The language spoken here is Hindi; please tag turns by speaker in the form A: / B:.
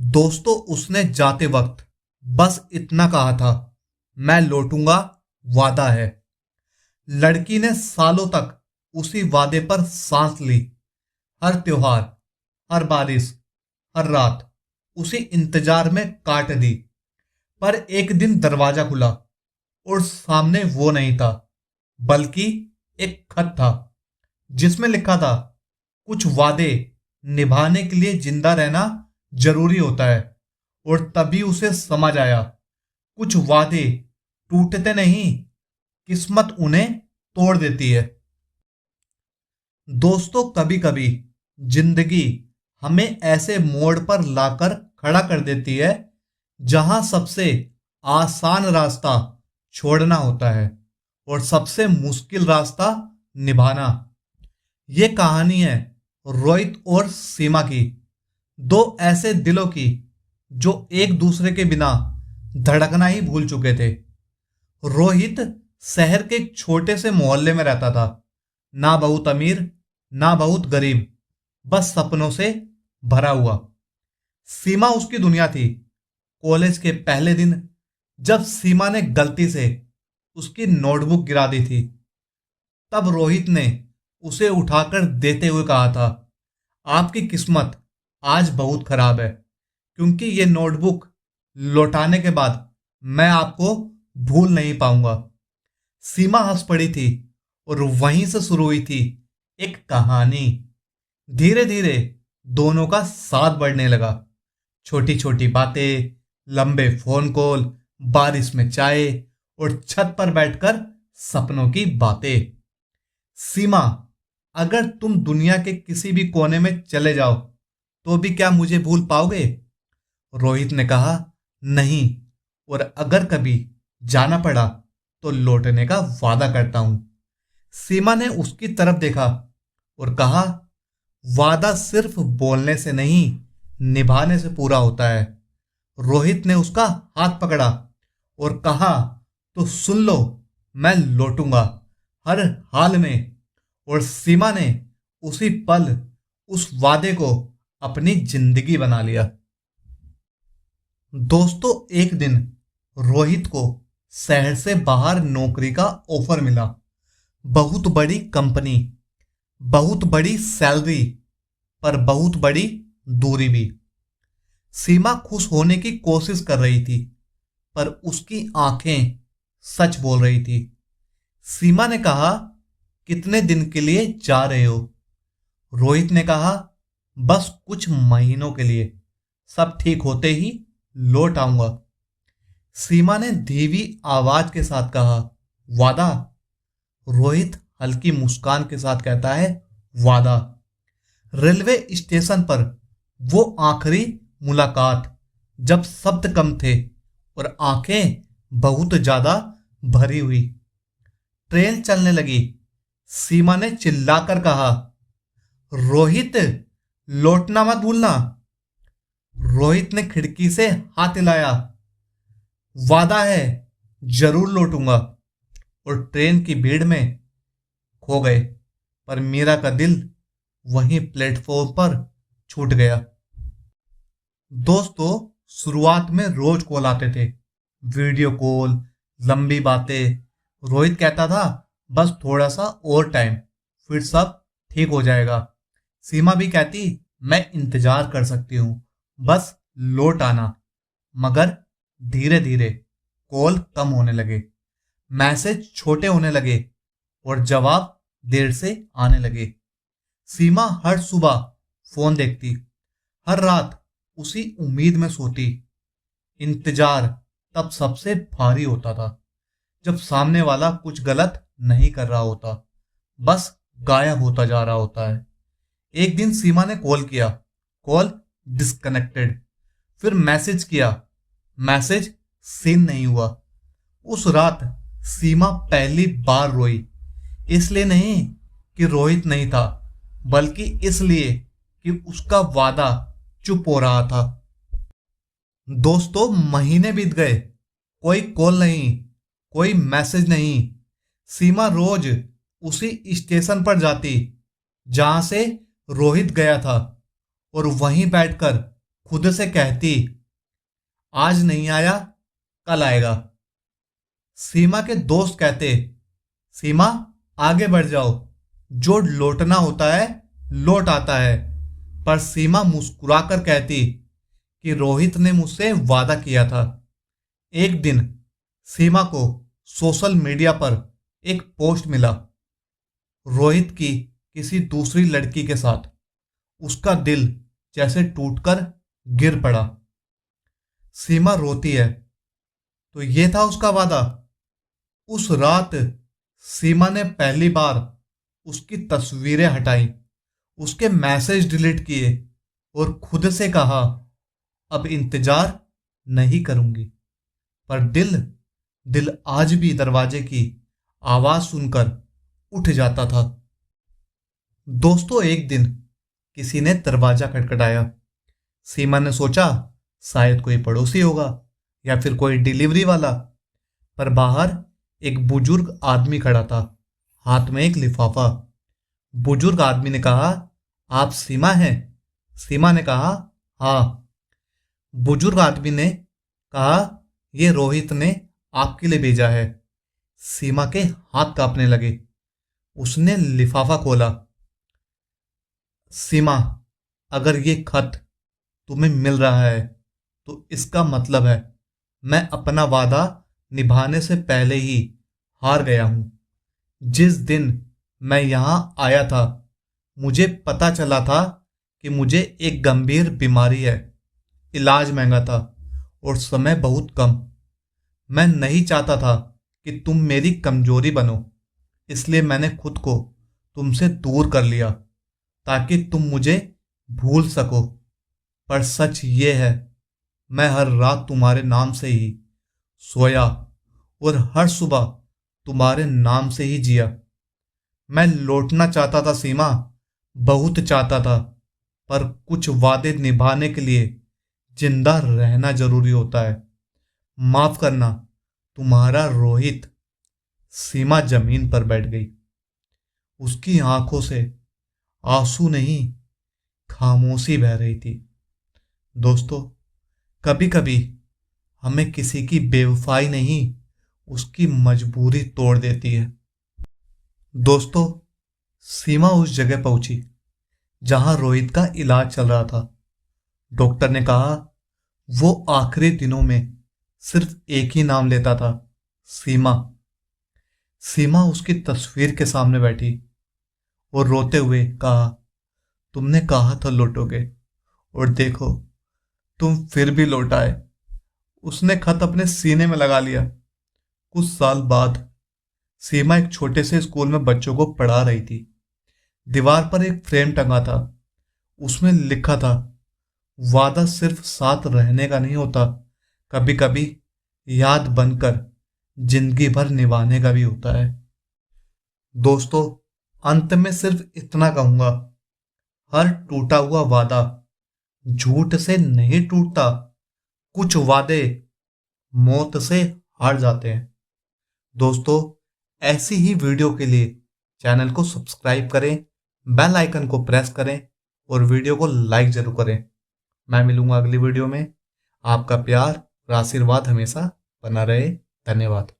A: दोस्तों उसने जाते वक्त बस इतना कहा था, मैं लौटूंगा, वादा है। लड़की ने सालों तक उसी वादे पर सांस ली। हर त्योहार, हर बारिश, हर रात उसी इंतजार में काट दी। पर एक दिन दरवाजा खुला और सामने वो नहीं था, बल्कि एक खत था जिसमें लिखा था, कुछ वादे निभाने के लिए जिंदा रहना जरूरी होता है। और तभी उसे समझ आया, कुछ वादे टूटते नहीं, किस्मत उन्हें तोड़ देती है। दोस्तों कभी कभी जिंदगी हमें ऐसे मोड़ पर लाकर खड़ा कर देती है जहां सबसे आसान रास्ता छोड़ना होता है और सबसे मुश्किल रास्ता निभाना। ये कहानी है रोहित और सीमा की, दो ऐसे दिलों की जो एक दूसरे के बिना धड़कना ही भूल चुके थे। रोहित शहर के एक छोटे से मोहल्ले में रहता था, ना बहुत अमीर ना बहुत गरीब, बस सपनों से भरा हुआ। सीमा उसकी दुनिया थी। कॉलेज के पहले दिन जब सीमा ने गलती से उसकी नोटबुक गिरा दी थी, तब रोहित ने उसे उठाकर देते हुए कहा था, आपकी किस्मत आज बहुत खराब है, क्योंकि ये नोटबुक लौटाने के बाद मैं आपको भूल नहीं पाऊंगा। सीमा हंस पड़ी थी और वहीं से शुरू हुई थी एक कहानी। धीरे धीरे दोनों का साथ बढ़ने लगा। छोटी छोटी बातें, लंबे फोन कॉल, बारिश में चाय और छत पर बैठकर सपनों की बातें। सीमा, अगर तुम दुनिया के किसी भी कोने में चले जाओ तो भी क्या मुझे भूल पाओगे? रोहित ने कहा, नहीं, और अगर कभी जाना पड़ा तो लौटने का वादा करता हूं। सीमा ने उसकी तरफ देखा और कहा, वादा सिर्फ बोलने से नहीं, निभाने से पूरा होता है। रोहित ने उसका हाथ पकड़ा और कहा, तो सुन लो, मैं लौटूंगा हर हाल में। और सीमा ने उसी पल उस वादे को अपनी जिंदगी बना लिया। दोस्तों एक दिन रोहित को शहर से बाहर नौकरी का ऑफर मिला। बहुत बड़ी कंपनी, बहुत बड़ी सैलरी, पर बहुत बड़ी दूरी भी। सीमा खुश होने की कोशिश कर रही थी, पर उसकी आंखें सच बोल रही थी। सीमा ने कहा, कितने दिन के लिए जा रहे हो? रोहित ने कहा, बस कुछ महीनों के लिए, सब ठीक होते ही लौट आऊंगा। सीमा ने धीमी आवाज के साथ कहा, वादा? रोहित हल्की मुस्कान के साथ कहता है, वादा। रेलवे स्टेशन पर वो आखिरी मुलाकात, जब शब्द कम थे और आंखें बहुत ज्यादा भरी हुई। ट्रेन चलने लगी। सीमा ने चिल्लाकर कहा, रोहित, लौटना मत भूलना। रोहित ने खिड़की से हाथ हिलाया, वादा है, जरूर लौटूंगा। और ट्रेन की भीड़ में खो गए। पर मीरा का दिल वहीं प्लेटफॉर्म पर छूट गया। दोस्तों शुरुआत में रोज कॉल आते थे, वीडियो कॉल, लंबी बातें। रोहित कहता था, बस थोड़ा सा और टाइम, फिर सब ठीक हो जाएगा। सीमा भी कहती, मैं इंतजार कर सकती हूँ, बस लौट आना। मगर धीरे धीरे कॉल कम होने लगे, मैसेज छोटे होने लगे और जवाब देर से आने लगे। सीमा हर सुबह फोन देखती, हर रात उसी उम्मीद में सोती। इंतजार तब सबसे भारी होता था, जब सामने वाला कुछ गलत नहीं कर रहा होता, बस गायब होता जा रहा होता है। एक दिन सीमा ने कॉल किया, कॉल डिस्कनेक्टेड। फिर मैसेज किया, मैसेज सीन नहीं हुआ। उस रात सीमा पहली बार रोई, इसलिए नहीं कि रोहित नहीं था, बल्कि इसलिए कि उसका वादा चुप हो रहा था। दोस्तों महीने बीत गए, कोई कॉल नहीं, कोई मैसेज नहीं। सीमा रोज उसी स्टेशन पर जाती जहां से रोहित गया था और वहीं बैठकर खुद से कहती, आज नहीं आया, कल आएगा। सीमा के दोस्त कहते, सीमा आगे बढ़ जाओ, जो लौटना होता है लौट आता है। पर सीमा मुस्कुराकर कहती कि रोहित ने मुझसे वादा किया था। एक दिन सीमा को सोशल मीडिया पर एक पोस्ट मिला, रोहित की किसी दूसरी लड़की के साथ। उसका दिल जैसे टूटकर गिर पड़ा। सीमा रोती है, तो ये था उसका वादा। उस रात सीमा ने पहली बार उसकी तस्वीरें हटाई, उसके मैसेज डिलीट किए और खुद से कहा, अब इंतजार नहीं करूंगी। पर दिल दिल आज भी दरवाजे की आवाज सुनकर उठ जाता था। दोस्तों, एक दिन किसी ने दरवाजा खटखटाया। सीमा ने सोचा शायद कोई पड़ोसी होगा या फिर कोई डिलीवरी वाला। पर बाहर एक बुजुर्ग आदमी खड़ा था, हाथ में एक लिफाफा। बुजुर्ग आदमी ने कहा, आप सीमा हैं? सीमा ने कहा, हाँ। बुजुर्ग आदमी ने कहा, ये रोहित ने आपके लिए भेजा है। सीमा के हाथ कांपने लगे। उसने लिफाफा खोला। सीमा, अगर ये खत तुम्हें मिल रहा है तो इसका मतलब है मैं अपना वादा निभाने से पहले ही हार गया हूं। जिस दिन मैं यहां आया था मुझे पता चला था कि मुझे एक गंभीर बीमारी है, इलाज महंगा था और समय बहुत कम। मैं नहीं चाहता था कि तुम मेरी कमजोरी बनो, इसलिए मैंने खुद को तुमसे दूर कर लिया ताकि तुम मुझे भूल सको। पर सच ये है, मैं हर रात तुम्हारे नाम से ही सोया और हर सुबह तुम्हारे नाम से ही जिया। मैं लौटना चाहता था सीमा, बहुत चाहता था। पर कुछ वादे निभाने के लिए जिंदा रहना जरूरी होता है। माफ करना, तुम्हारा रोहित। सीमा जमीन पर बैठ गई। उसकी आंखों से आंसू नहीं, खामोशी बह रही थी। दोस्तों, कभी कभी हमें किसी की बेवफाई नहीं, उसकी मजबूरी तोड़ देती है। दोस्तों, सीमा उस जगह पहुंची जहां रोहित का इलाज चल रहा था। डॉक्टर ने कहा, वो आखिरी दिनों में सिर्फ एक ही नाम लेता था, सीमा। सीमा उसकी तस्वीर के सामने बैठी और रोते हुए कहा, तुमने कहा था लौटोगे और देखो तुम फिर भी लौट आए। उसने खत अपने सीने में लगा लिया। कुछ साल बाद सीमा एक छोटे से स्कूल में बच्चों को पढ़ा रही थी। दीवार पर एक फ्रेम टंगा था। उसमें लिखा था, वादा सिर्फ साथ रहने का नहीं होता, कभी कभी याद बनकर जिंदगी भर निभाने का भी होता है। दोस्तों, अंत में सिर्फ इतना कहूंगा, हर टूटा हुआ वादा झूठ से नहीं टूटता। कुछ वादे मौत से हार जाते हैं। दोस्तों, ऐसी ही वीडियो के लिए चैनल को सब्सक्राइब करें, बेल आइकन को प्रेस करें और वीडियो को लाइक जरूर करें। मैं मिलूंगा अगली वीडियो में। आपका प्यार और आशीर्वाद हमेशा बना रहे। धन्यवाद।